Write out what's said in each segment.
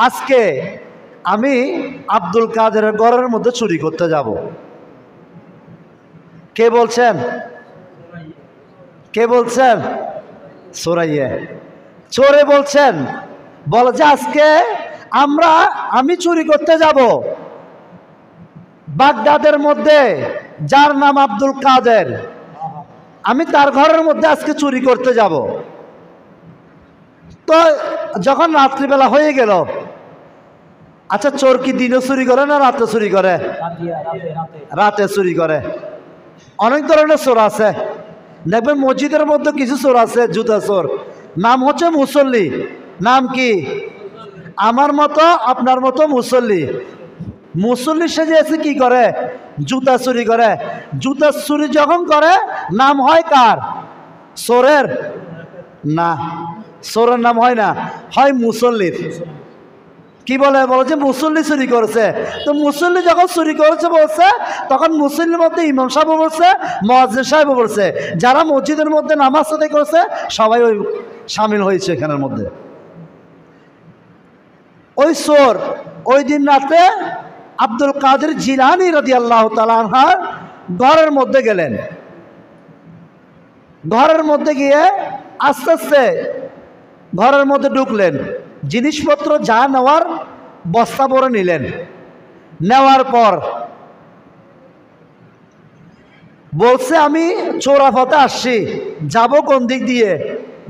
আজকে আমি আব্দুল কাদেরের ঘরের মধ্যে চুরি করতে যাব। কে বলছেন? কে বলছেন? সুরাইয়া চোরে বলছেন, বলে যে আজকে আমি চুরি করতে যাব বাগদাদের মধ্যে যার নাম আব্দুল কাদের, আমি তার ঘরের মধ্যে আজকে চুরি করতে যাব। তো যখন রাত্রিবেলা হয়ে গেল, আচ্ছা চোর কি দিনে চুরি করে না রাতে চুরি করে? রাতে চুরি করে। অনেক ধরনের চোর আছে, দেখবেন মসজিদের মধ্যে কিছু চোর আছে, জুতা চোর, নাম হচ্ছে মুসল্লি। নাম কি? আমার মতো আপনার মতো মুসল্লি। মুসল্লি সেজে এসে কি করে? জুতা চুরি করে। জুতা চুরি যখন করে নাম হয় কার? চোরের? না, চোরের নাম হয় না, হয় মুসল্লির। কি বলে? বলে যে মুসল্লি চুরি করেছে। তো মুসল্লি যখন চুরি করেছে বলছে, তখন মুসল্লির মধ্যে ইমাম সাহেব বলছে, মুয়াজ্জিন সাহেব বলছে, যারা মসজিদের মধ্যে নামাজ আদায় করেছে সবাই ওই শামিল হয়েছে এখানের মধ্যে। ওই চোর ওই দিন রাতে আব্দুল কাদের জিলানী রাদিয়াল্লাহু তাআলা আনহু ঘরের মধ্যে গেলেন। ঘরের মধ্যে গিয়ে আস্তে আস্তে ঘরের মধ্যে ঢুকলেন, জিনিসপত্র যা নেওয়ার বস্তা ভরে নিলেন। নেওয়ার পর বলছে, আমি চোরাপথে আসছি, যাব কোন দিক দিয়ে?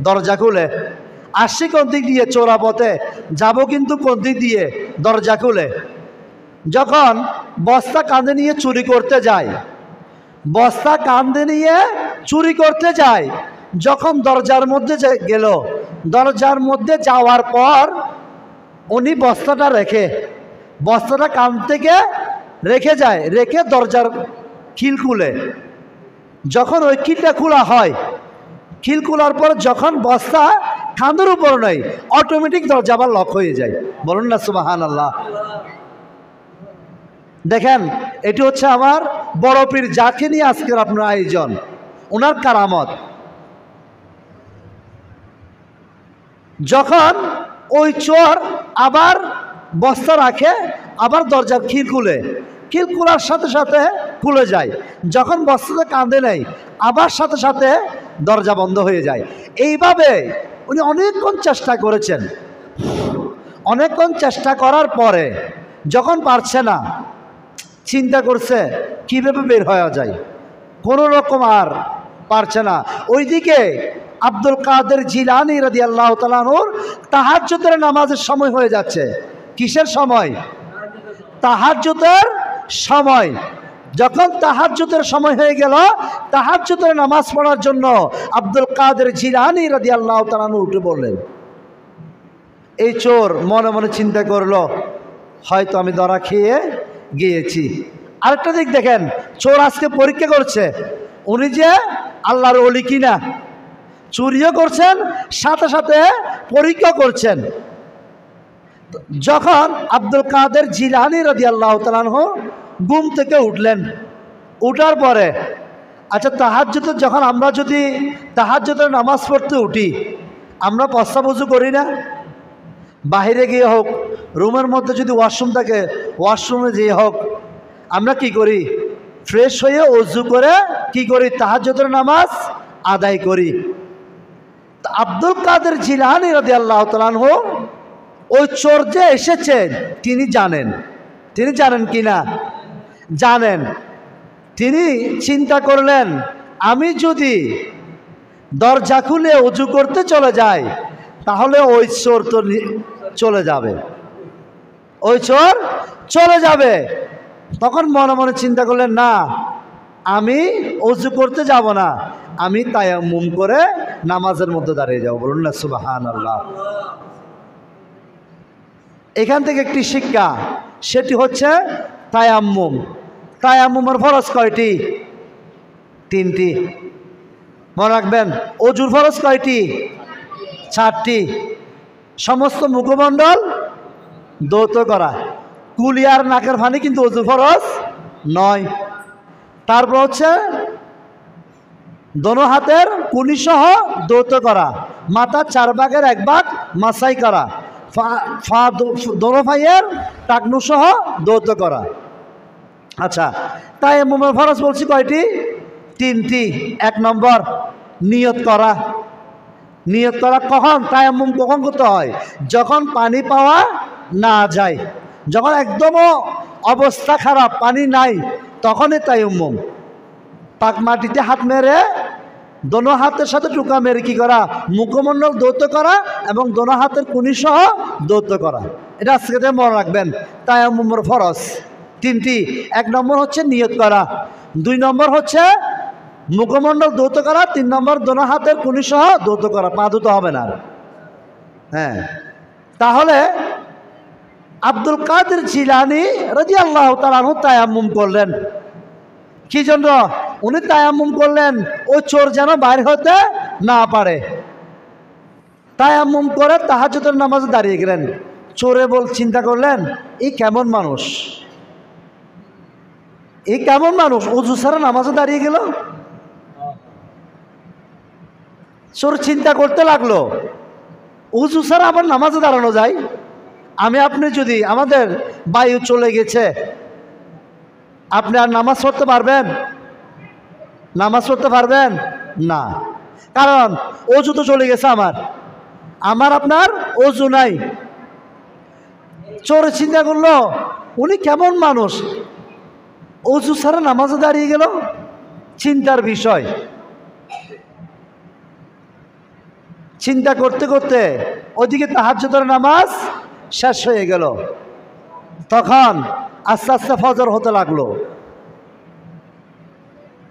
দরজা খুলে। আসছি কোন দিক দিয়ে? চোরাপথে যাব, কিন্তু কোন দিক দিয়ে? দরজা খুলে। যখন বস্তা কাঁধে নিয়ে চুরি করতে যায়, বস্তা কাঁধে নিয়ে চুরি করতে যায়, যখন দরজার মধ্যে গেল, দরজার মধ্যে যাওয়ার পর উনি বস্তাটা কান থেকে রেখে যায়, রেখে দরজার খিল খুলে। যখন ওই খিলটা খোলা হয়, খিল খোলার পর যখন বস্তা কাঁধের উপর নেই, অটোমেটিক দরজা আবার লক হয়ে যায়। বলুন না সুবহানাল্লাহ। দেখেন, এটি হচ্ছে আমার বড় পীর, যাকে নিয়ে আজকের আপনার আয়োজন, ওনার কারামত। যখন ওই চোর আবার বস্তা রাখে, আবার দরজার খিল খুলে, খিল খোলার সাথে সাথে খুলে যায়। যখন বস্তাতে কাঁধে নেই, আবার সাথে সাথে দরজা বন্ধ হয়ে যায়। এইভাবে উনি অনেকক্ষণ চেষ্টা করেছেন। অনেকক্ষণ চেষ্টা করার পরে যখন পারছে না, চিন্তা করছে কিভাবে বের হওয়া যায়, কোনো রকম আর পারছে না। ওইদিকে আব্দুল কাদের জিলানী রাদিয়াল্লাহু তাআলা আনহুর তাহাজ্জুদের নামাজের সময় হয়ে যাচ্ছে। কিসের সময়? তাহাজ্জুদের সময়। যখন তাহাজ্জুদের সময় হয়ে গেল, তাহাজ্জুদের নামাজ পড়ার জন্য আব্দুল কাদের জিলানী রাদিয়াল্লাহু তাআলা আনহু উঠে বললেন। এই চোর মনে মনে চিন্তা করলো, হয়তো আমি ধরা খেয়ে গিয়েছি। আরেকটা দিক দেখেন, চোর আজকে পরীক্ষা করছে উনি যে আল্লাহর ওলি কিনা। চুরিও করছেন, সাথে সাথে পরীক্ষা করছেন। যখন আব্দুল কাদের জিলানী রাদিয়াল্লাহু তাআলা আনহু ঘুম থেকে উঠলেন, উঠার পরে আচ্ছা তাহাজ্জুদ, যখন আমরা যদি তাহাজ্জুদের নামাজ পড়তে উঠি, আমরা প্রস্রাব ওযু করি না? বাহিরে গিয়ে হোক, রুমের মধ্যে যদি ওয়াশরুম থাকে, ওয়াশরুমে গিয়ে হোক, আমরা কি করি? ফ্রেশ হয়ে ওযু করে কি করি? তাহাজ্জুদের নামাজ আদায় করি। আব্দুল কাদের জিলানী রাদিয়াল্লাহু তাআলা আনহু ওই চোর যে এসেছেন তিনি জানেন। তিনি জানেন কি না? জানেন। তিনি চিন্তা করলেন, আমি যদি দরজা খুলে ওযু করতে চলে যাই, তাহলে ওই চোর তো চলে যাবে, ওই চোর চলে যাবে। তখন মনে মনে চিন্তা করলেন, না, আমি ওযু করতে যাব না, আমি তায়াম্মুম করে নামাজের মধ্যে দাঁড়িয়ে যাব। বলুন না সুবহানাল্লাহ। এখান থেকে একটি শিক্ষা, সেটি হচ্ছে তায়াম্মুম। তায়াম্মুমের ফরজ কয়টি? 3টি। মনে রাখবেন। ওযুর ফরজ কয়টি? 4টি। সমস্ত মুখমণ্ডল ধৌত করা, কুলিয়ার নাকের পানি কিন্তু ওযুর ফরজ নয়। তারপর হচ্ছে দোনো হাতের কুনি সহ ধৌত করা, মাথার 4 ভাগের 1 ভাগ মাসাই করা, দোনো ভাইয়ের টাকনু সহ দৌত করা। আচ্ছা, তায়াম্মুমের ফরজ বলছি কয়টি? 3টি। 1 নম্বর নিয়ত করা। নিয়ত করা কখন? তায়াম্মুম কখন করতে হয়? যখন পানি পাওয়া না যায়, যখন একদমও অবস্থা খারাপ, পানি নাই, তখনই তায়াম্মুম। পাক মাটিতে হাত মেরে দোনো হাতের সাথে টুকা মেরে কি করা? মুখমণ্ডল দৌত করা এবং দোনো হাতের কুনি সহ দৌত করা। এটা আজকে মনে রাখবেন, তায়াম্মুমের ফরজ 3টি। 1 নম্বর হচ্ছে নিয়ত করা, 2 নম্বর হচ্ছে মুখমণ্ডল দৌত করা, 3 নম্বর দোনো হাতের কুনি সহ দৌত করা। পা ধুতে হবে না। হ্যাঁ, তাহলে আব্দুল কাদের জিলানী রাদিয়াল্লাহু তাআলা আনহু তায়াম্মুম করলেন। কি জন্য উনি তায়াম্মুম করলেন? ওই চোর যেন বাইরে হতে না পারে। তায়াম্মুম করে তাহাজ্জুদের নামাজে দাঁড়িয়ে গেলেন। চোরে চিন্তা করলেন, এই কেমন মানুষ, এই কেমন মানুষ ওযু ছাড়া নামাজে দাঁড়িয়ে গেল। চোর চিন্তা করতে লাগলো, ওযু ছাড়া আবার নামাজে দাঁড়ানো যায়? আমি আপনি যদি, আমাদের বায়ু চলে গেছে, আপনি আর নামাজ পড়তে পারবেন? নামাজ পড়তে পারবেন না, কারণ ওযু তো চলে গেছে। আমার আপনার ওযু নাই। চোর চিন্তা করলো, উনি কেমন মানুষ, ওযু ছাড়া নামাজে দাঁড়িয়ে গেল। চিন্তার বিষয়। চিন্তা করতে করতে ওদিকে তাহাজ্জুদের নামাজ শেষ হয়ে গেল। তখন আস্তে আস্তে ফজর হতে লাগলো।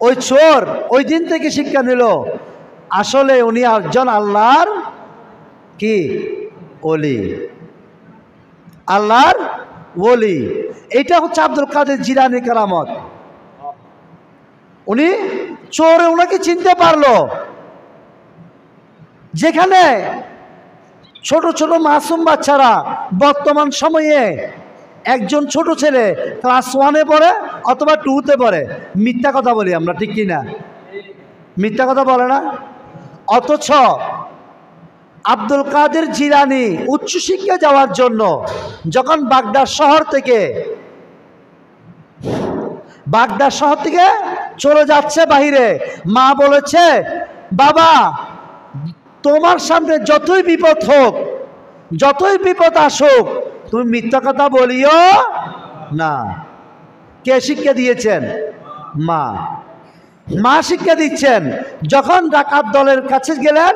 ওই চোর ওই দিন থেকে শিক্ষা নিল, আসলে উনি একজন আল্লাহর কি ওলি, আল্লাহর ওলি। এটা হচ্ছে আব্দুল কাদের জিলানী কারামত। উনি চোর ওনাকে চিনতে পারলো। যেখানে ছোট ছোট মাসুম বাচ্চারা বর্তমান সময়ে, একজন ছোট ছেলে ক্লাস 1-এ পড়ে অথবা 2-তে পড়ে, মিথ্যা কথা বলি আমরা, ঠিক কি না? মিথ্যা কথা বলে না? অথচ আব্দুল কাদের জিলানী উচ্চশিক্ষা যাওয়ার জন্য যখন বাগদাদ শহর থেকে চলে যাচ্ছে বাহিরে, মা বলেছে, বাবা তোমার সামনে যতই বিপদ হোক, যতই বিপদ আসুক, তুমি মিথ্যা কথা বলিও না। কে শিক্ষা দিয়েছেন? মা। মা শিক্ষা দিচ্ছেন। যখন ডাকাত দলের কাছে গেলেন,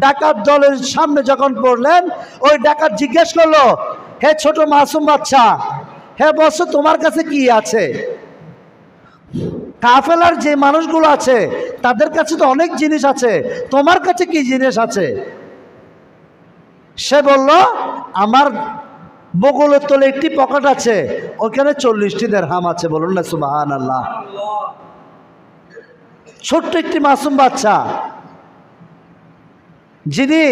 ডাকাত দলের সামনে যখন পড়লেন, ওই ডাকাত জিজ্ঞেস করলো, হে ছোট মাসুম বাচ্চা, হে বস তোমার কাছে কি আছে? কাফেলার যে মানুষগুলো আছে তাদের কাছে তো অনেক জিনিস আছে, তোমার কাছে কি জিনিস আছে? সে বলল, আমার বগলের তলে একটি পকেট আছে, ওখানে 40টি দিরহাম আছে। বলুন না সুবহানাল্লাহ। ছোট্ট একটি মাসুম বাচ্চা, যিনি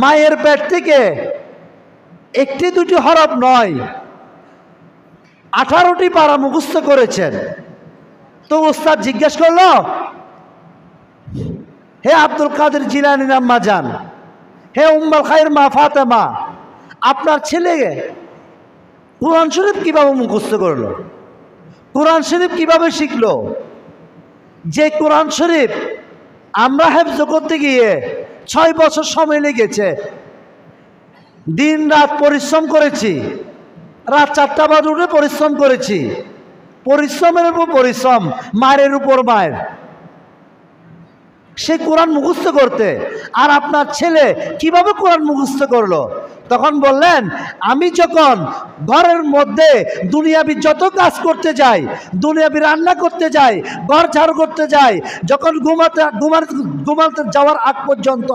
মায়ের পেট থেকে 1-2টি হরফ নয় 18টি পারা মুখস্থ করেছেন। তো উস্তাদ জিজ্ঞেস করলো, হে আব্দুল কাদের জিলানী আম্মা জান, হে উম্মুল খায়র মা ফাতেমা, আপনার ছেলে কোরআন শরীফ কিভাবে মুখস্থ করলো? কোরআন শরীফ কিভাবে শিখলো? যে কোরআন শরীফ আমরা হেফজ করতে গিয়ে 6 বছর সময় লেগেছে, দিন রাত পরিশ্রম করেছি, রাত 4টা বাজে উঠে পরিশ্রম করেছি, পরিশ্রমের উপর পরিশ্রম, মায়ের উপর মায়ের, সে কোরআন মুখস্থ করতে। আর আপনার ছেলে কিভাবে কোরআন মুখস্থ করলো? তখন বললেন, আমি যখন ঘরের মধ্যে দুনিয়াবি যত কাজ করতে যাই, দুনিয়াবি রান্না করতে যাই, ঘর ঝাড়ু করতে যাই, যখন ঘুমাতে যাওয়ার আগ পর্যন্ত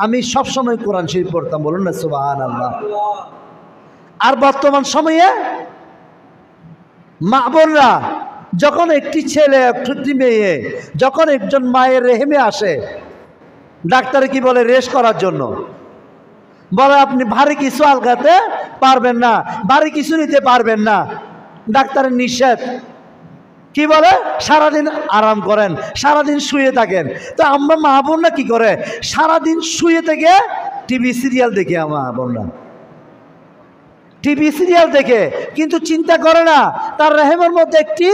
আমি সবসময় কোরআন শরীফ পড়তাম। বলুন না সুবহানাল্লাহ। আর বর্তমান সময়ে মা বোনরা, যখন একটি ছেলে একটি মেয়ে যখন একজন মায়ের রেহেমে আসে, ডাক্তারে কি বলে? রেস্ট করার জন্য বলে, আপনি ভারী কিছু আলগাতে পারবেন না, ভারী কিছু নিতে পারবেন না, ডাক্তারের নিষেধ। কি বলে? সারাদিন আরাম করেন, সারাদিন শুয়ে থাকেন। তো আমরা মা বোনরা কি করে? সারাদিন শুয়ে থেকে টিভি সিরিয়াল দেখে আমার বোনরা, টিভি সিরিয়াল দেখে, কিন্তু চিন্তা করে না তার রেহেমের মধ্যে একটি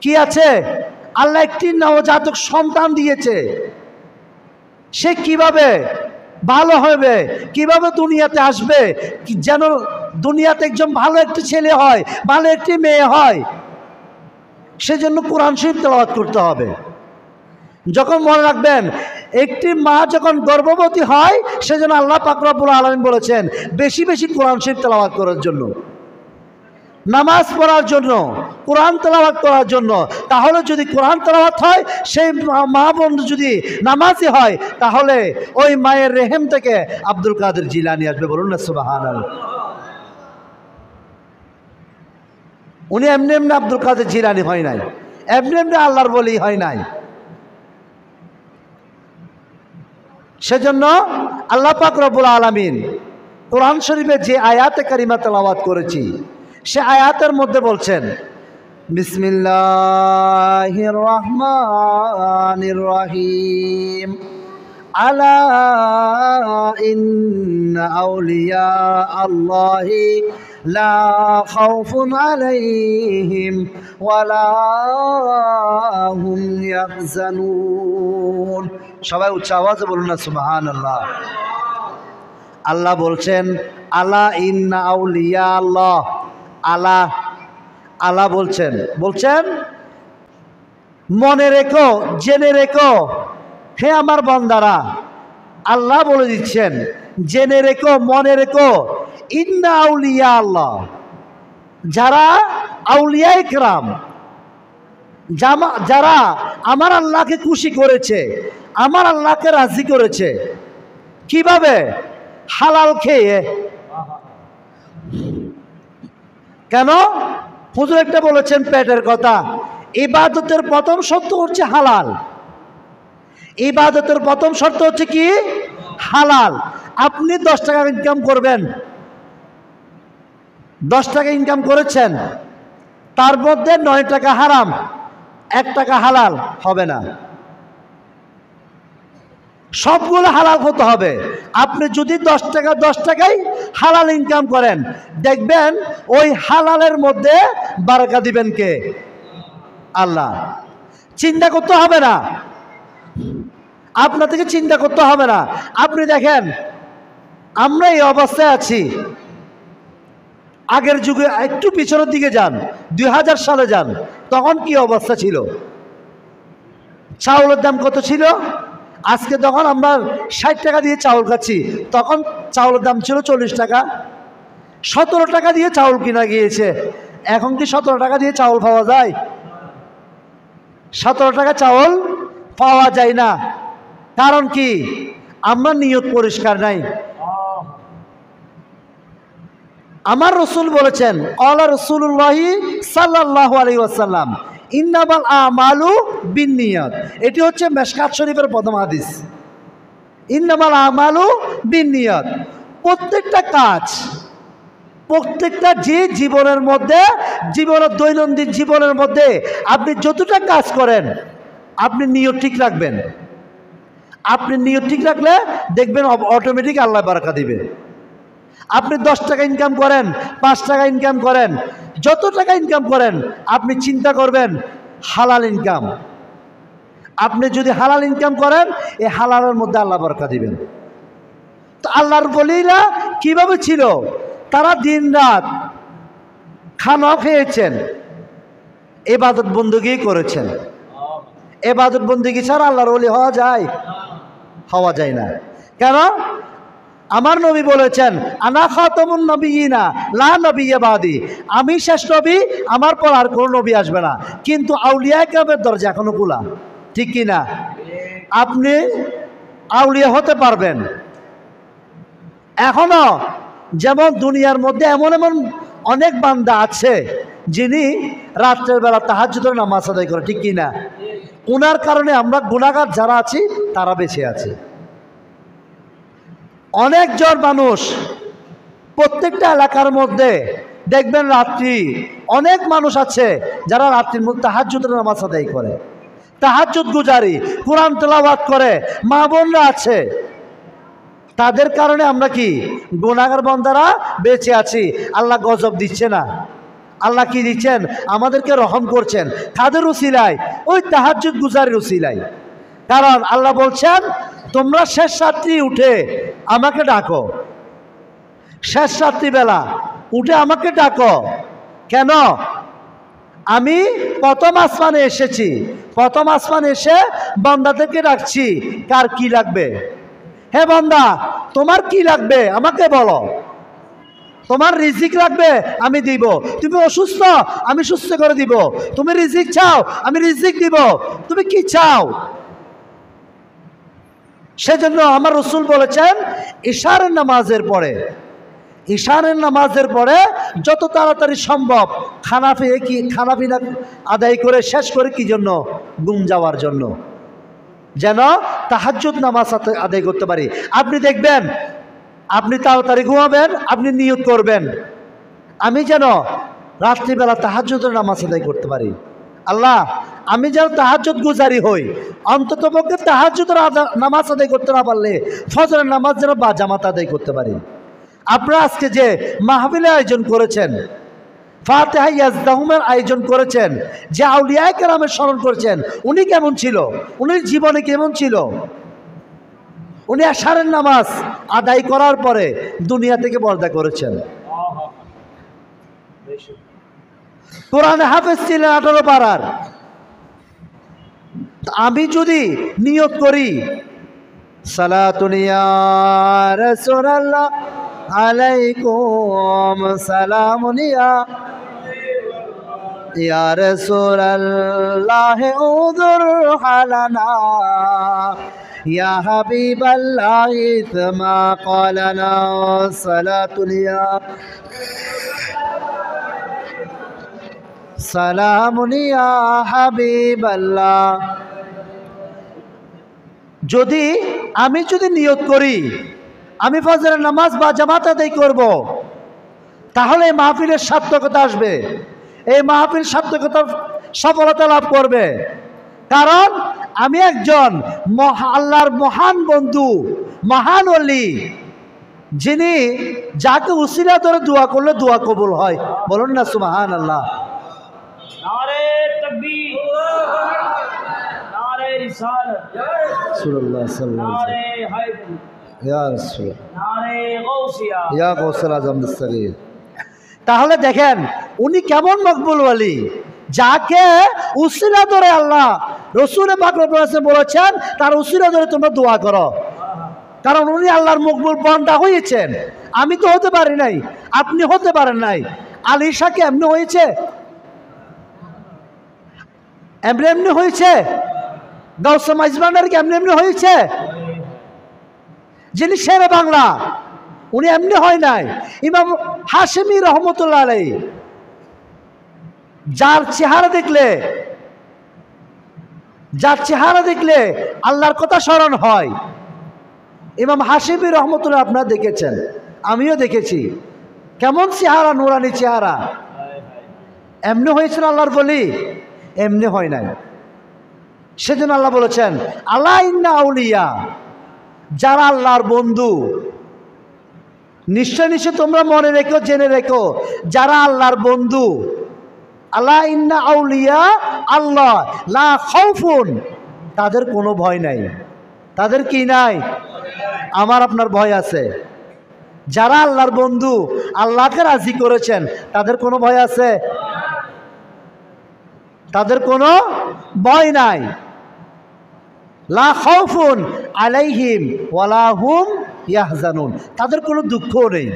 কি আছে, আল্লাহ একটি নবজাতক সন্তান দিয়েছে। সে কিভাবে ভালো হবে, কিভাবে দুনিয়াতে আসবে, যেন দুনিয়াতে একজন ভালো একটি ছেলে হয়, ভালো একটি মেয়ে হয়, সেজন্য কোরআন শরীফ তেলাওয়াত করতে হবে। যখন মনে রাখবেন, একটি মা যখন গর্ভবতী হয়, সেজন্য আল্লাহ পাক রব্বুল আলামিন বলেছেন বেশি বেশি কোরআন শরীফ তেলাওয়াত করার জন্য, নামাজ পড়ার জন্য, কোরআন তেলাওয়াত করার জন্য। তাহলে যদি কোরআন তেলাওয়াত হয়, সেই মা বন্ধু যদি নামাজি হয়, তাহলে ওই মায়ের রেহেম থেকে আব্দুল কাদের জিলানী আসবে। বলুন না সুবহানাল্লাহ। উনি এমনি এমনি আব্দুল কাদের জিলানী হয় নাই, এমনি এমনি আল্লাহর বলি হয় নাই। সেজন্য আল্লাহ পাক রব্বুল আলামিন কোরআন শরীফে যে আয়াতে কারিমা তেলাওয়াত করেছি, সে আয়াতের মধ্যে বলছেন বিসমিল্লাহির রহমানির রহিম, আলা ইন্না আউলিয়া আল্লাহি লা খাউফুন আলাইহিম ওয়ালা হুম ইয়াহজানুন। সবাই উচ্চ আওয়াজে বলুন না সুবহানাল্লাহ। আল্লাহ বলছেন আলা ইন্না আউলিয়া আল্লাহ, আল্লাহ আল্লাহ বলছেন মনে রেখো, জেনে রেখো হে আমার বান্দারা। আল্লাহ বলে দিচ্ছেন জেনে রেখো, মনে রেখো, ইন্না আউলিয়া আল্লাহ, যারা আউলিয়া ইকরাম, যারা আমার আল্লাহকে খুশি করেছে, আমার আল্লাহকে রাজি করেছে। কিভাবে? হালাল খেয়ে। কেন? হুজুর একটা বলেছেন পেটের কথা। ইবাদতের প্রথম শর্ত হচ্ছে হালাল। ইবাদতের প্রথম শর্ত হচ্ছে কি? হালাল। আপনি 10 টাকা ইনকাম করবেন, 10 টাকা ইনকাম করেছেন, তার মধ্যে 9 টাকা হারাম, 1 টাকা হালাল হবে না। সবগুলো হালাল হতে হবে। আপনি যদি 10 টাকাই হালাল ইনকাম করেন, দেখবেন ওই হালালের মধ্যে বারাকা দিবেন কে? আল্লাহ। চিন্তা করতে হবে না, আপনার থেকে চিন্তা করতে হবে না। আপনি দেখেন আমরা এই অবস্থায় আছি, আগের যুগে একটু পিছনের দিকে যান, 2000 সালে যান, তখন কি অবস্থা ছিল? চাউলের দাম কত ছিল? আজকে তখন আমরা 60 টাকা দিয়ে চাউল খাচ্ছি, তখন চাউলের দাম ছিল 40 টাকা। 17 টাকা দিয়ে চাউল কিনা গিয়েছে। এখন কি 17 টাকা দিয়ে চাউল পাওয়া যায়? 17 টাকা চাউল পাওয়া যায় না। কারণ কি? আমরা নিয়ত পরিষ্কার নাই। আমার রসুল বলেছেন, ক্বালা রাসূলুল্লাহি সাল্লাল্লাহু আলাইহি ওয়াসাল্লাম, ইন্নামাল আমালু বিন্নিয়াত। এটি হচ্ছে মেশকাত শরীফের প্রথম হাদিস। ইন্নামাল আমালু বিন্নিয়াত। প্রত্যেকটা কাজ, প্রত্যেকটা যে জীবনের মধ্যে, জীবনের দৈনন্দিন জীবনের মধ্যে আপনি যতটা কাজ করেন, আপনি নিয়ত ঠিক রাখবেন। আপনি নিয়ত ঠিক রাখলে দেখবেন অটোমেটিক আল্লাহ বারাকা দিবে। আপনি 10 টাকা ইনকাম করেন, 5 টাকা ইনকাম করেন, যত টাকা ইনকাম করেন, আপনি চিন্তা করবেন হালাল ইনকাম। আপনি যদি হালাল ইনকাম করেন, এই হালালের মধ্যে আল্লাহ বারাকা দিবেন। তো আল্লাহর ওলিরা কিভাবে ছিল? তারা দিন রাত খানা খেয়েছেন, ইবাদত বندگی করেছেন। ইবাদত বندگی ছাড়া আল্লাহর ওলি হওয়া যায়? হওয়া যায় না। কেন? আমার নবী বলেছেন, আনা খাতামুন নবিয়িনা লা নবিয়্যা বাদি, আমি শেষ নবী, আমার পর আর কোনো নবী আসবে না। কিন্তু আউলিয়া কেরামের দরজা এখনো খোলা, ঠিক কি না? আপনি আউলিয়া হতে পারবেন এখনো। যেমন দুনিয়ার মধ্যে এমন এমন অনেক বান্দা আছে যিনি রাত্রের বেলা তাহাজ্জুদের নামাজ আদায় করে, ঠিক কি না? ওনার কারণে আমরা গুনাহগার যারা আছি তারা বেঁচে আছে। অনেকজন মানুষ প্রত্যেকটা এলাকার মধ্যে দেখবেন রাত্রি অনেক মানুষ আছে যারা রাত্রির মধ্যে তাহাজ্জুদের নামাজ আদায় করে, তাহাজ্জুদ গুজারি, কোরআন তেলাওয়াত করে, মা বোনরা আছে। তাদের কারণে আমরা কি গুনাহগার বান্দারা বেঁচে আছি। আল্লাহ গজব দিচ্ছে না, আল্লাহ কি দিচ্ছেন? আমাদেরকে রহম করছেন। কাদের উসিলায়? ওই তাহাজ্জুদ গুজারের উসিলায়। কারণ আল্লাহ বলছেন তোমরা শেষ রাত্রি উঠে আমাকে ডাকো, শেষ রাত্রিবেলা উঠে আমাকে ডাকো। কেন? আমি প্রথম আসমানে এসেছি, প্রথম আসমানে এসে বান্দাদেরকে ডাকছি কার কি লাগবে। হে বান্দা, তোমার কি লাগবে আমাকে বলো। তোমার রিজিক লাগবে আমি দিব, তুমি অসুস্থ আমি সুস্থ করে দিব, তুমি রিজিক চাও আমি রিজিক দিব, তুমি কি চাও? সেজন্য আমার রাসূল বলেছেন ইশারের নামাজের পরে, ইশারের নামাজের পরে যত তাড়াতাড়ি সম্ভব খানাপিনা আদায় করে শেষ করে কি জন্য? ঘুম যাওয়ার জন্য, যেন তাহাজ্জুদ নামাজ আদায় করতে পারি। আপনি দেখবেন আপনি তাড়াতাড়ি ঘুমাবেন, আপনি নিয়ত করবেন আমি যেন রাত্রিবেলা তাহাজ্জুদের নামাজ আদায় করতে পারি। আল্লাহ আমি যেন তাহাজ্জুদ গুজারি হই, অন্তত পক্ষে তাহাজ্জুদের নামাজ আদায় করতে না পারলে ফজরের নামাজ যেন বা জামাত আদায় করতে পারি। আপনারা আজকে যে মাহফিলের আয়োজন করেছেন, ফাতিহা ইয়াজদাহুমের আয়োজন করেছেন, যে আউলিয়া কেরামের স্মরণ করেছেন, উনি কেমন ছিল? উনি জীবনে কেমন ছিল? উনি এশারের নামাজ আদায় করার পরে দুনিয়া থেকে পর্দা করেছেন। কোরআনে হাফেজ ছিলেন 18 পারার। আমি যদি নিয়ত করি সালাতুন ইয়া রাসূলুল্লাহ আলাইকুম সালামুন ইয়া রাসূলুল্লাহ উযুর হালানা ইয়া হাবিবাল্লাহ ইসমা ক্বালানা সালাতুন ইয়া সালামুন ইয়া হাবিবাল্লাহ। যদি নিয়ত করি আমি ফজরের নামাজ বা জামাত আদায় করব, তাহলে এই মাহফিলের সার্থকতা আসবে, এই মাহফিল সার্থকতা সফলতা লাভ করবে। কারণ আমি একজন আল্লাহর মহান বন্ধু, মহান ওলি, যিনি যাকে উসিলা ধরে দোয়া করলে দোয়া কবুল হয়। বলুন না সুবহানাল্লাহ। নারে তাকবীর, নারে রিসালাত, রাসূলুল্লাহ সাল্লাল্লাহু আলাইহি নারে হায়দার, ইয়া রাসূল, নারে গাউসিয়া, ইয়া গাউসুল আজম বিসরির। তাহলে দেখেন উনি কেমন মকবুল ওলি, যাকে উসিলা ধরে আল্লাহ রাসূল পাক বলেছেন তার উসিলা ধরে তোমরা দোয়া করো। কারণ উনি আল্লাহর মকবুল বান্দা হয়েছেন। আমি তো হতে পারি নাই, আপনি হতে পারেন নাই। আলী শাহ কি এমনি হয়েছে? এমনি এমনি হয়েছে? গাউসে মাইজবান্ডার কি এমনি এমনি হয়েছে? যিনি শেরে বাংলা উনি এমনি হয় নাই। ইমাম হাশেমি রহমতুল্লাহ আলাইহি, যার চেহারা দেখলে আল্লাহর কথা স্মরণ হয়, ইমাম হাশেমি রহমতুল্লাহ আপনারা দেখেছেন, আমিও দেখেছি। কেমন চেহারা, নুরানি চেহারা। এমনি হয়েছিল আল্লাহর বলি? এমনি হয় নাই। সেজন্য আল্লাহ বলেছেন আলা ইন্না আউলিয়া, যারা আল্লাহর বন্ধু, নিশ্চয় নিশ্চয় তোমরা মনে রেখো, জেনে রেখো, যারা আল্লাহর বন্ধু, আলা ইন্না আউলিয়া আল্লাহ লা খাউফুন, তাদের কোনো ভয় নাই। তাদের কি নাই? আমার আপনার ভয় আছে। যারা আল্লাহর বন্ধু, আল্লাহকে রাজি করেছেন, তাদের কোনো ভয় আছে? তাদের কোনো ভয় নাই। লা খাউফুন আলাইহিম ওয়ালা হুম ইয়াহজানুন, তাদের কোনো দুঃখও নেই,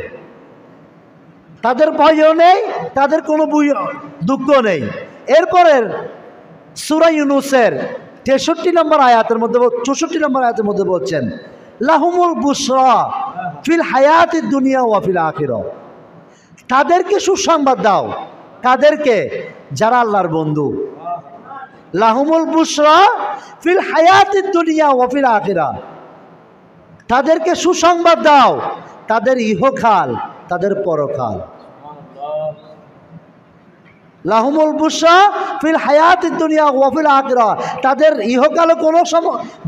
তাদের ভয়ও নেই, তাদের কোনো দুঃখ নেই। এরপরের সূরা ইউনূসের 63 নম্বর আয়াতের মধ্যে 64 নম্বর আয়াতের মধ্যে বলছেন লাহুমুল বুশরা ফিল হায়াতিদ দুনিয়া ওয়া ফিল আখিরাহ, তাদেরকে সুসংবাদ দাও। কাদেরকে? যারা আল্লাহর বন্ধু। লাহুমুল বুশরা ফিল হায়াতিদ দুনিয়া ওয়া ফিল আখিরাহ, তাদেরকে সুসংবাদ দাও তাদের ইহকাল তাদের পরকাল। লাহুমুল বুশরা ফিল হায়াতিদ দুনিয়া ওয়া ফিল আখিরাহ, তাদের ইহকালও কোনো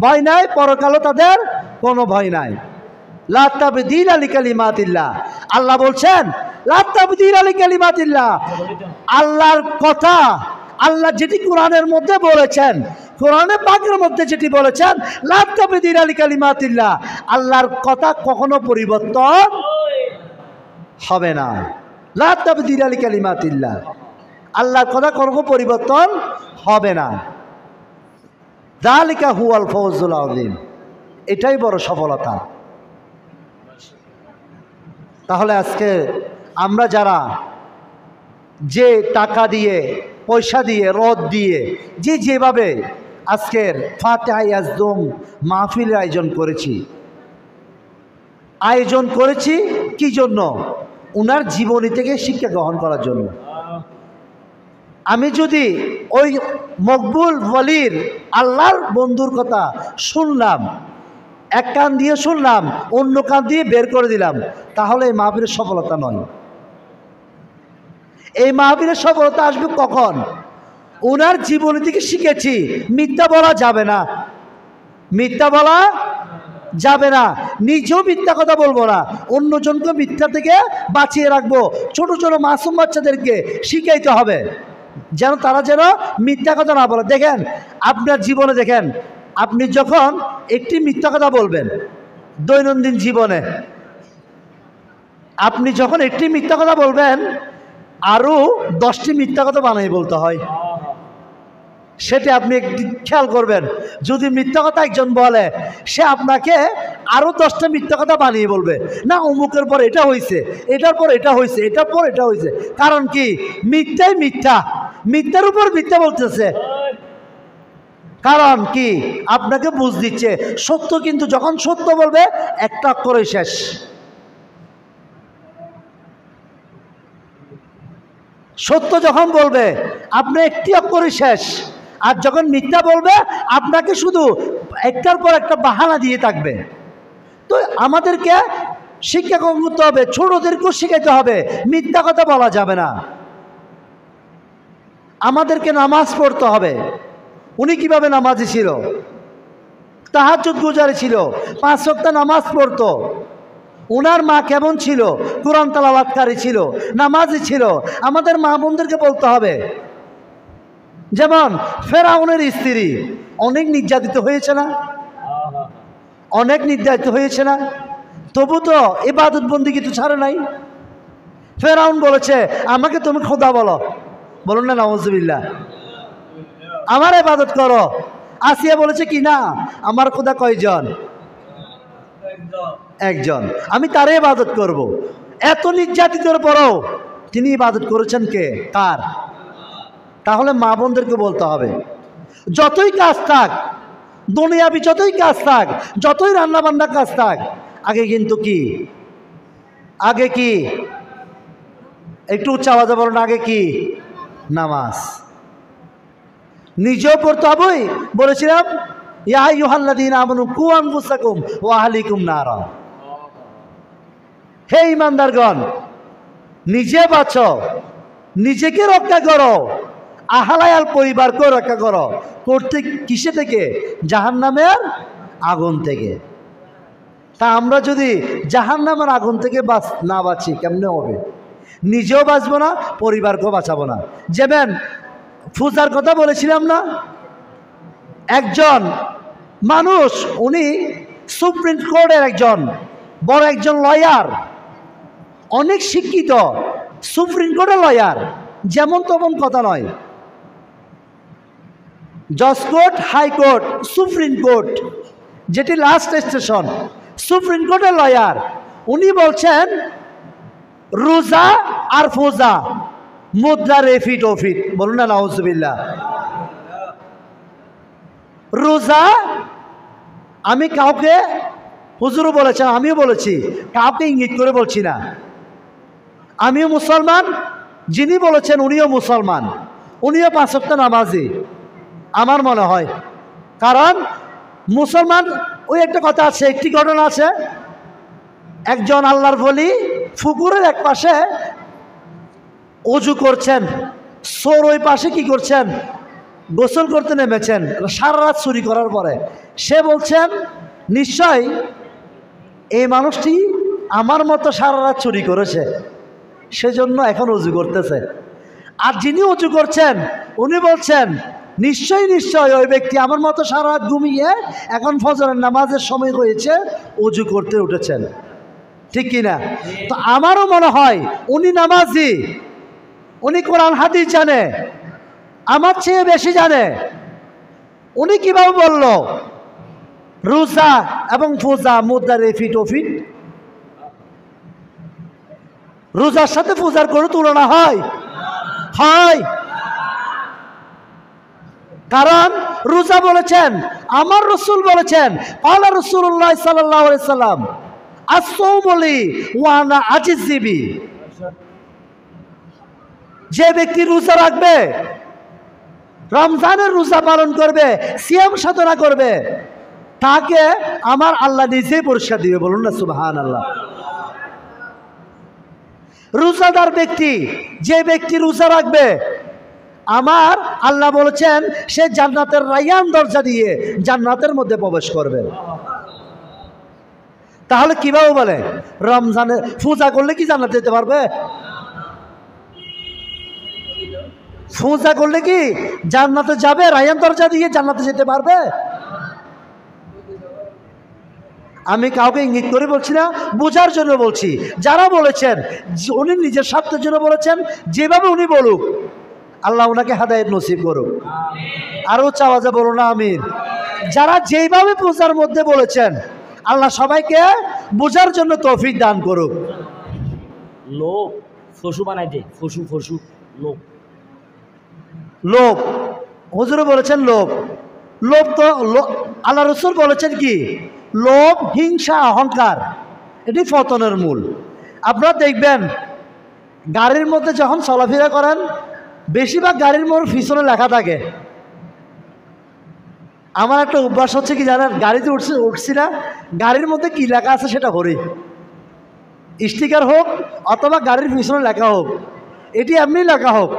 ভয় নাই, পরকালও তাদের কোনো ভয় নাই। লা তাবদীলা লিকালিমাতিল্লাহ। আল্লাহ বলছেন লা তাবদীলা লিকালিমাতিল্লাহ। আল্লাহর কথা, আল্লাহ যেটি কোরআনের মধ্যে বলেছেন, কোরআনে পাকের মধ্যে যেটি বলেছেন, লা তাবদীলা লিকালিমাতিল্লাহ, আল্লাহর কথা কখনো পরিবর্তন হবে না। লা তাবদীলা লিকালিমাতিল্লাহ, আল্লাহর কথা কখনো পরিবর্তন হবে না। যালিকা হুয়াল ফাওজুল আযীম, এটাই বড় সফলতা। তাহলে আজকে আমরা যারা যে টাকা দিয়ে, পয়সা দিয়ে, রদ দিয়ে, যে যেভাবে আজকের ফাতিহা ইয়াজদুম মাহফিলের আয়োজন করেছি কি জন্য? উনার জীবনী থেকে শিক্ষা গ্রহণ করার জন্য। আমি যদি ওই মকবুল ওয়ালির আল্লাহর বন্ধুর কথা শুনলাম, এক কান দিয়ে শুনলাম, অন্য কান দিয়ে বের করে দিলাম, তাহলে এই মাহফিলের সফলতা নয়। এই মাহফিলের সফলতা আসবে কখন? ওনার জীবনী থেকে শিখেছি, মিথ্যা বলা যাবে না, মিথ্যা বলা যাবে না, নিজেও মিথ্যা কথা বলবো না, অন্যজনকে মিথ্যা থেকে বাঁচিয়ে রাখবো। ছোট ছোট মাসুম বাচ্চাদেরকে শিখাইতে হবে যেন তারা যেন মিথ্যা কথা না বলে। দেখেন আপনার জীবনে, দেখেন আপনি যখন একটি মিথ্যা কথা বলবেন দৈনন্দিন জীবনে, আপনি যখন একটি মিথ্যা কথা বলবেন আরও 10টি মিথ্যা কথা বানিয়ে বলতে হয়। সেটা আপনি একটি খেয়াল করবেন। যদি মিথ্যা কথা একজন বলে, সে আপনাকে আরও 10টা মিথ্যা কথা বানিয়ে বলবে, না অমুকের পর এটা হয়েছে, এটার পর এটা হয়েছে, এটার পর এটা হয়েছে। কারণ কি? মিথ্যাই মিথ্যা, মিথ্যার উপর মিথ্যা বলতেছে। কারণ কি? আপনাকে বুঝ দিচ্ছে সত্য, কিন্তু যখন সত্য বলবে একটা অক্ষরে শেষ। সত্য যখন বলবে আপনি একটি অক্ষরে শেষ, আর যখন মিথ্যা বলবে আপনাকে শুধু একটার পর একটা বাহানা দিয়ে থাকবে। তো আমাদেরকে শিক্ষা করতে হবে, ছোটদেরকেও শিখাইতে হবে মিথ্যা কথা বলা যাবে না। আমাদেরকে নামাজ পড়তে হবে। উনি কিভাবে নামাজি ছিল? তাহাজ্জুদ গুজারি ছিল, 5 ওয়াক্ত নামাজ পড়তো। ওনার মা কেমন ছিল? কোরআন তেলাওয়াতকারী ছিল, নামাজি ছিল। আমাদের মা বোনদেরকে বলতে হবে। যেমন ফেরাউনের স্ত্রী অনেক নির্যাতিত হয়েছে না? অনেক নির্যাতিত হয়েছে না? তবু তো ইবাদত বন্দি কিছু ছাড়ে নাই। ফেরাউন বলেছে আমাকে তুমি খোদা বলো, বলুন না নাউজুবিল্লাহ, আমার ইবাদত করো। আসিয়া বলেছে কি না, আমার খোদা কয়জন? একজন, আমি তারই ইবাদত করব। এত নির্যাতিতের পরেও তিনি ইবাদত করেছেন কে? কার? তাহলে মা বোনদেরকে বলতে হবে যতই কাজ থাক, দুনিয়াবি যতই কাজ থাক, যতই রান্না বান্না কাজ থাক, আগে কিন্তু কি? আগে কি? একটু উচ্চ আওয়াজে বলুন, আগে কি? নামাজ। নিজেও পড়তে হবে। বলেছিলাম ইয়া আইয়ুহাল্লাযীনা আমানু কু আনফুসাকুম ওয়া আহলিকুম নারা। হে ঈমানদারগণ, নিজে বাঁচো, নিজেকে রক্ষা করো, আহলায়াল পরিবারকে রক্ষা করো। করতে কিসে থেকে? জাহান্নামের আগুন থেকে। তা আমরা যদি জাহান্নামের আগুন থেকে না বাঁচি কেমনে হবে? নিজেও বাঁচবো না, পরিবারকেও বাঁচাবো না। যেমন পূজার কথা বলেছিলাম না, একজন মানুষ, উনি সুপ্রিম কোর্টের একজন বড় একজন লয়ার, অনেক শিক্ষিত, সুপ্রিম কোর্টের লয়ার, যেমন তেমন কথা নয়। জজ কোর্ট, হাইকোর্ট, সুপ্রিম কোর্ট, যেটি লাস্ট স্টেশন, সুপ্রিম কোর্টের লয়ার। উনি বলছেন রোজা আর ফোজা মুদ্রা রেফিট ওফিট, বলুন না নাউজুবিল্লাহ। রোজা, আমি কাউকে, হুজুরও বলেছেন, আমিও বলেছি, কাউকে ইঙ্গিত করে বলছি না। আমিও মুসলমান, যিনি বলেছেন উনিও মুসলমান, উনিও 5 ওয়াক্ত নামাজি আমার মনে হয়। কারণ মুসলমান, ওই একটা কথা আছে, একটি ঘটনা আছে, একজন আল্লাহর ওলি পুকুরের এক পাশে অজু করছেন, সোর ওই পাশে কি করছেন? গোসল করতে নেমেছেন সারা রাত চুরি করার পরে। সে বলছেন নিশ্চয় এই মানুষটি আমার মতো সারা রাত চুরি করেছে, সেজন্য এখন অজু করতেছে। আর যিনি অজু করছেন উনি বলছেন নিশ্চয়ই নিশ্চয় ওই ব্যক্তি আমার মতো সারা রাত ঘুমিয়ে এখন ফজরের নামাজের সময় হয়েছে অজু করতে উঠেছেন, ঠিক কিনা? তো আমারও মনে হয় উনি নামাজি, উনি কোরআন হাদিস জানে, আমার চেয়ে বেশি জানে। উনি কিভাবে বলল রোজা এবং পূজা মুদ্রার ফিট ও ফিট? রোজার সাথে পূজার কোনো তুলনা হয়? হয়। কারণ রোজা বলেছেন, আমার রসুল বলেছেন, আলা রাসূলুল্লাহ সাল্লাল্লাহু আলাইহি সাল্লাম আসসাউমুলি ওয়া আনা আজিজিবি, যে ব্যক্তি রোজা রাখবে, রমজানের রোজা পালন করবে, সিয়াম সাধনা করবে, তাকে আমার আল্লাহ নিজেই পুরস্কার দিবে। বলুন না সুবহানাল্লাহ। রোজাদার ব্যক্তি, যে ব্যক্তি রোজা রাখবে, আমার আল্লাহ বলেছেন সে জান্নাতের রায়্যান দরজা দিয়ে জান্নাতের মধ্যে প্রবেশ করবে। তাহলে কিভাবে বলে রমজানে পূজা করলে কি জান্নাতে যেতে পারবে? পূজা করলে কি জান্নাতে যাবে? রায়্যান দরজা দিয়ে জান্নাতে যেতে পারবে? আমি কাউকে ইঙ্গিত করে বলছি না, বোঝার জন্য বলছি। যারা বলেছেন উনি নিজের স্বার্থের জন্য বলেছেন, যেভাবে উনি বলুক আল্লাহ ওনাকে হেদায়েত নসিব করুক। আরও চাওয়া যায় বলো না আমিন। যারা যেইভাবে পূজার মধ্যে বলেছেন আল্লাহ সবাইকে বোঝার জন্য তৌফিক দান করুক। লোক ফসু বানাই দে, ফসু ফসু লোক। লোভ, হুজুরে বলেছেন লোভ। লোভ তো আল্লাহ রসুল বলেছেন কি? লোভ, হিংসা, অহংকার এটি পতনের মূল। আপনারা দেখবেন গাড়ির মধ্যে যখন চলাফেরা করেন বেশিরভাগ গাড়ির মোড় পিছনে লেখা থাকে। আমার একটা অভ্যাস হচ্ছে কি জানেন, গাড়িতে উঠছি না, গাড়ির মধ্যে কি লেখা আছে সেটা ধরি, স্টিকার হোক অথবা গাড়ির পিছনে লেখা হোক, এটি এমনি লেখা হোক,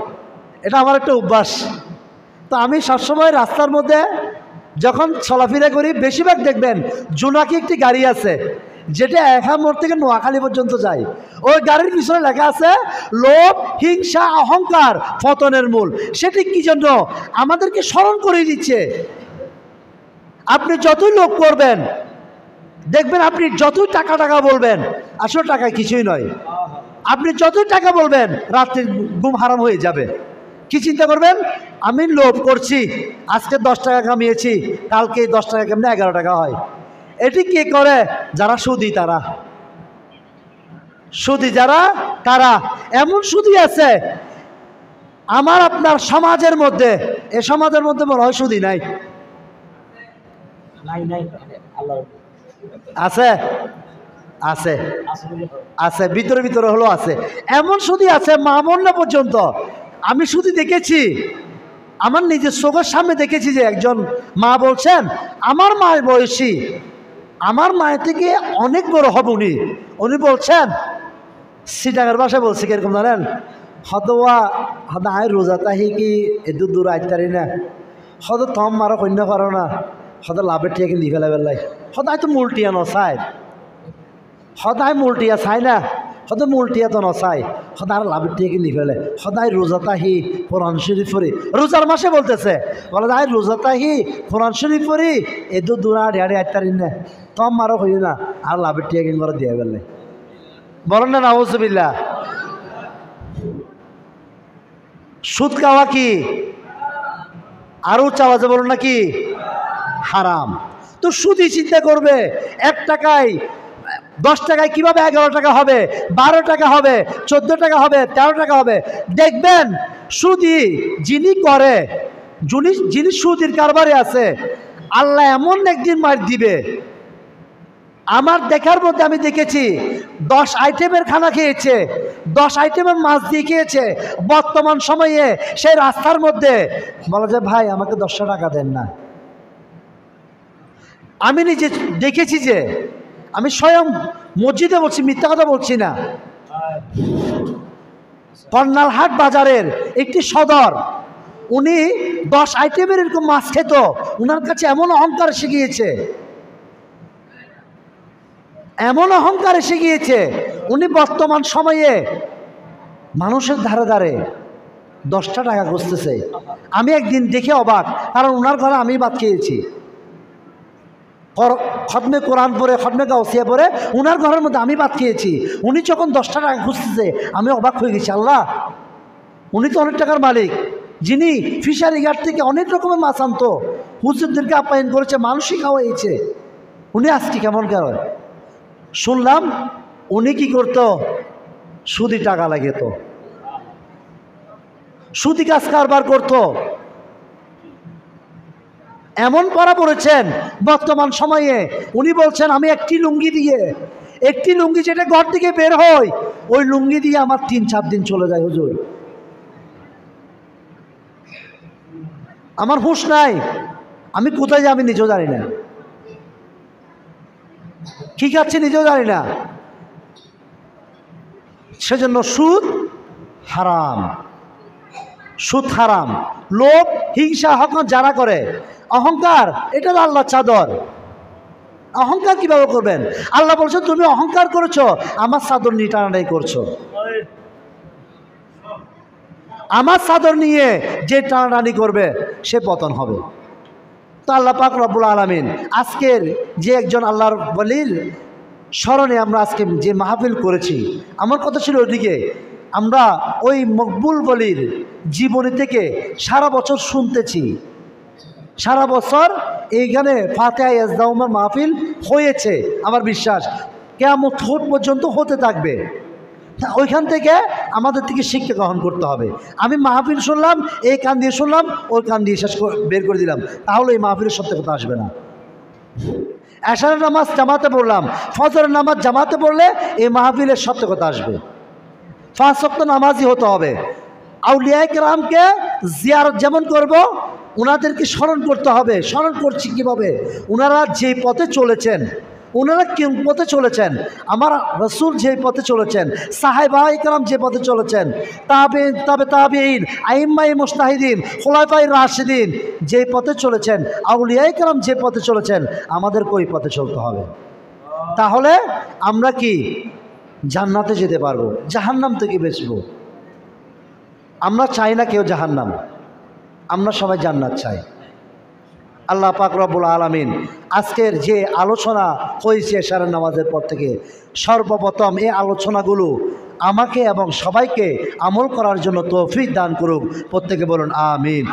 এটা আমার একটা অভ্যাস। তো আমি সবসময় রাস্তার মধ্যে যখন চলাফেরা করি বেশিরভাগ দেখবেন জোনাকি একটি গাড়ি আছে যেটা একা মোড় থেকে নোয়াখালী পর্যন্ত যায়। ওই গাড়ির পিছনে লেখা আছে লোভ, হিংসা, অহংকার পতনের মূল। সেটি কি জন্য? আমাদেরকে স্মরণ করে দিচ্ছে আপনি যতই লোভ করবেন দেখবেন, আপনি যতই টাকা টাকা বলবেন আসলে টাকা কিছুই নয়। আপনি যতই টাকা বলবেন রাত্রে ঘুম হারাম হয়ে যাবে। কি চিন্তা করবেন? আমি লোভ করছি, আজকে 10 টাকা কামিয়েছি, কালকে 10 টাকা কেমনে 11 টাকা হয়। এটি কে করে? যারা সুদী, তারা সুদী। যারা তারা এমন সুদী আছে আমার আপনার সমাজের মধ্যে, এ সমাজের মধ্যে মনে হয় সুদী নাই। নাই নাই আল্লাহ আছে আছে আছে, ভিতরে ভিতরে হলো আছে। এমন সুদী আছে মা বোনরা পর্যন্ত। আমি শুধু দেখেছি, আমার নিজের চোখের সামনে দেখেছি যে একজন মা বলছেন আমার মায়ের বয়সী, আমার মায়ের থেকে অনেক বড় হবে উনি। উনি বলছেন সিটাঙের ভাষায় বলছে কিরকম জানেন, হতওয়া হত আয় রোজা তাহি কি এদু দূর আইতারি না, হত থম মারো কন্যা পারো না, হত লাভের টিয়া কিন্তু ফেলা বেলায়, হত আয় তো মূলটিয়া নচাই, হত আয় মূলটিয়া চাই না, হত মূলটিয়া তো নচাই, হত আর লাভের টিয়া কিন্তু ফেলে, সদায় রোজা তাহি কোরআন শরীফ পড়ি। রোজার মাসে বলতেছে, বলে আয় রোজা তাহি কোরআন শরীফ পড়ি এদু দূর আড়ি আইতারি না, থম মারো কই না, আর লাভের টিয়া কিন্তু করে দিয়ে বেলায়। বলেন না নাউজুবিল্লাহ। সুদ খাওয়া কি? আরও চাওয়া যায় বলুন নাকি হারাম। তো সুদই চিন্তা করবে 1 টাকায় 10 টাকায় কিভাবে 11 টাকা হবে, 12 টাকা হবে, 14 টাকা হবে, 13 টাকা হবে। দেখবেন সুদি যিনি করে, যিনি সুদির কারবারে আছে আল্লাহ এমন একদিন মার দিবে। আমার দেখার মধ্যে আমি দেখেছি 10 আইটেমের খানা খেয়েছে, 10 আইটেমের মাছ দিয়ে খেয়েছে। বর্তমান সময়ে সেই রাস্তার মধ্যে বলা যায় ভাই আমাকে 10 টাকা দেন না। আমি নিজে দেখেছি যে, আমি স্বয়ং মসজিদে বলছি, মিথ্যা কথা বলছি না। কর্নালহাট বাজারের একটি সদর, উনি 10 আইটেমের এরকম মাছ খেত। উনার কাছে এমন অহংকার শিখিয়েছে, এমন অহংকার এসে গিয়েছে, উনি বর্তমান সময়ে মানুষের ধারে ধারে 10টা টাকা খুঁজতেছে। আমি একদিন দেখে অবাক, কারণ ওনার ঘরে আমি ভাত খেয়েছি, খতমে কোরআন পড়ে, খতমে গাউসিয়া পড়ে ওনার ঘরের মধ্যে আমি ভাত খেয়েছি। উনি যখন 10টা টাকা খুঁজতেছে আমি অবাক হয়ে গেছি। আল্লাহ, উনি তো অনেক টাকার মালিক, যিনি ফিশারি ঘাট থেকে অনেক রকমের মাছ আনতো, হুজুরদেরকে আপ্যায়ন করেছে, মানুষই খাওয়াইছে, উনি আজকে কেমন কেন? শুনলাম উনি কি করতো, সুদি টাকা লাগেতো, সুদি কাজ কারবার করতো। এমন পড়া পড়েছেন বর্তমান সময়ে, উনি বলছেন আমি একটি লুঙ্গি দিয়ে, একটি লুঙ্গি যেটা ঘর থেকে বের হয়, ওই লুঙ্গি দিয়ে আমার 3-4 দিন চলে যায় হুজুর। আমার হুঁশ নাই, আমি কোথায় যাই আমি নিজেও জানি না, কি খাচ্ছি নিজেও জানি না। সেজন্য সুদ হারাম, সুদ হারাম। লোভ, হিংসা, হকন যারা করে, অহংকার, এটা তো আল্লাহ চাদর। অহংকার কিভাবে করবেন? আল্লাহ বলছে তুমি অহংকার করেছো, আমার চাদর নিয়ে টানাটানি করছো। আমার চাদর নিয়ে যে টানাটানি করবে সে পতন হবে। তো আল্লাহ পাক রব্বুল আলামিন আজকের যে একজন আল্লাহর ওলির স্মরণে আমরা আজকে যে মাহফিল করেছি, আমার কথা ছিল ওইদিকে আমরা ওই মকবুল ওলির জীবনী থেকে সারা বছর শুনতেছি, সারা বছর এইখানে ফাতিহা ইয়াজদাউমের মাহফিল হয়েছে। আমার বিশ্বাস কিয়ামত পর্যন্ত হতে থাকবে। ওইখান থেকে আমাদের থেকে শিক্ষা গ্রহণ করতে হবে। আমি মাহফিল শুনলাম, এই কান দিয়ে শুনলাম, ওই কান দিয়ে বের করে দিলাম, তাহলে এই মাহফিলের সত্যি কথা আসবে না। এশারের নামাজ জামাতে পড়লাম, ফজরের নামাজ জামাতে পড়লে এই মাহফিলের সত্যি কথা আসবে। 5 ওয়াক্ত নামাজই হতে হবে। আউলিয়া কেরামকে জিয়ারত যেমন করব, ওনাদেরকে স্মরণ করতে হবে। স্মরণ করছি কীভাবে? ওনারা যে পথে চলেছেন, ওনারা কোন পথে চলেছেন, আমার রসুল যে পথে চলেছেন, সাহাবা ইকরাম যে পথে চলেছেন, তাবেঈন, আইম্মায়ে মুজতাহিদিন, খুলাফায়ে রাশিদিন যে পথে চলেছেন, আউলিয়া ইকরাম যে পথে চলেছেন, আমাদেরকে ওই পথে চলতে হবে। তাহলে আমরা কি জান্নাতে যেতে পারবো, জাহান্নাম থেকে বাঁচবো। আমরা চাই না কেউ জাহান্নাম, আমরা সবাই জান্নাত চাই। আল্লাহ পাক রব্বুল আলামিন আজকের যে আলোচনা হয়েছে এশারের নামাজের পর থেকে, সর্বপ্রথম এই আলোচনাগুলো আমাকে এবং সবাইকে আমল করার জন্য তৌফিক দান করুক। প্রত্যেকে বলুন আমিন।